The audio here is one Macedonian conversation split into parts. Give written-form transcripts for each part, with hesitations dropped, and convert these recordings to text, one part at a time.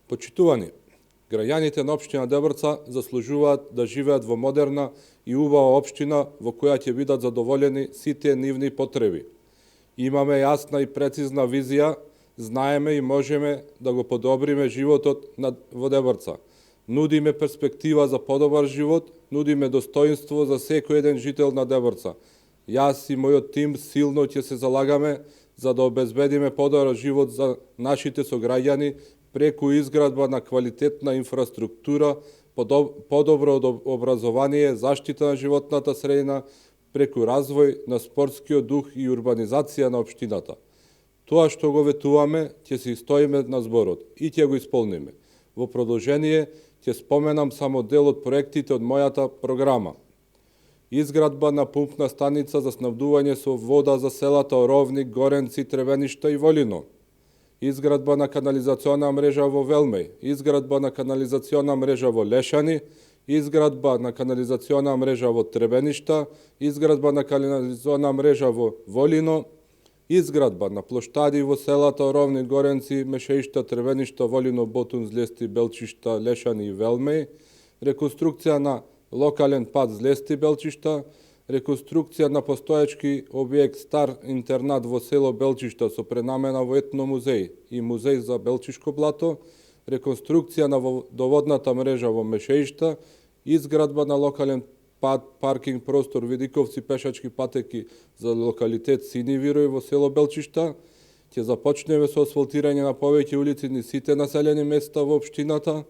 Почитувани, граѓаните на општина Дебрца заслужуваат да живеат во модерна и убава општина во која ќе бидат задоволени сите нивни потреби. Имаме јасна и прецизна визија, знаеме и можеме да го подобриме животот во Дебрца. Нудиме перспектива за подобар живот, нудиме достоинство за секој еден жител на Дебрца. Јас и мојот тим силно ќе се залагаме за да обезбедиме подобар живот за нашите сограѓани преку изградба на квалитетна инфраструктура, подобро образование, заштита на животната средина, преку развој на спортскиот дух и урбанизација на општината. Тоа што го ветуваме, ќе се стоиме на зборот и ќе го исполниме. Во продолжение, ќе споменам само дел од проектите од мојата програма. Изградба на пумпна станица за снабдување со вода за селата Оровник, Горенци, Требеништа и Волино. Изградба на канализациона мрежа во Велмеј, изградба на канализациона мрежа во Лешани, изградба на канализациона мрежа во Требеништа, изградба на канализациона мрежа во Волино, изградба на плоштади во селата Оровник, Горенци, Мешеишта, Требеништа, Волино, Ботун, Злести, Белчишта, Лешани и Велмеј, реконструкција на локален пат Злести, Белчишта, реконструкција на постоечки објект стар интернат во село Белчишта со пренамена во етномузеј и музеј за Белчишко блато, реконструкција на водоводната мрежа во Мешеишта, изградба на локален пат, паркинг простор, видиковци, пешачки патеки за локалитет Сини Вирој во село Белчишта. Ќе започнеме со асфалтирање на повеќе улици низ сите населени места во општината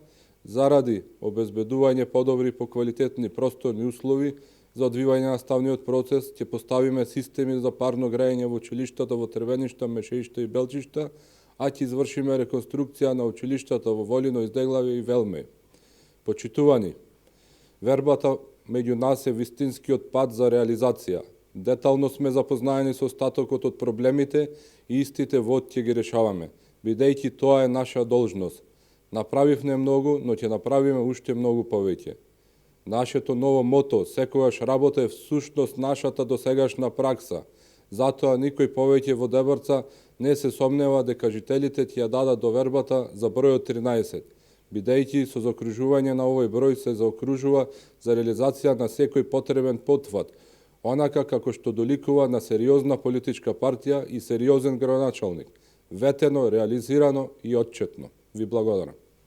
заради обезбедување подобри по квалитетни просторни услови за одвивање на наставниот процес. Ќе поставиме системи за парно грејење во училиштата во Требеништа, Мешеишта и Белчишта, а ќе извршиме реконструкција на училиштата во Волино, Издеглавје и Велмеј. Почитувани, вербата меѓу нас е вистинскиот пат за реализација. Детално сме запознаени со остатокот од проблемите и истите вод ќе ги решаваме, бидејќи тоа е наша должност. Направивме многу, но ќе направиме уште многу повеќе. Нашето ново мото, секогаш работа, е всушност нашата досегашна пракса. Затоа никој повеќе во Дебрца не се сомнева дека жителите ќе ја дадат довербата за бројот 13, бидејќи со заокружување на овој број се заокружува за реализација на секој потребен потват, онака како што доликува на сериозна политичка партија и сериозен градоначалник, ветено, реализирано и отчетно. Ви благодарам.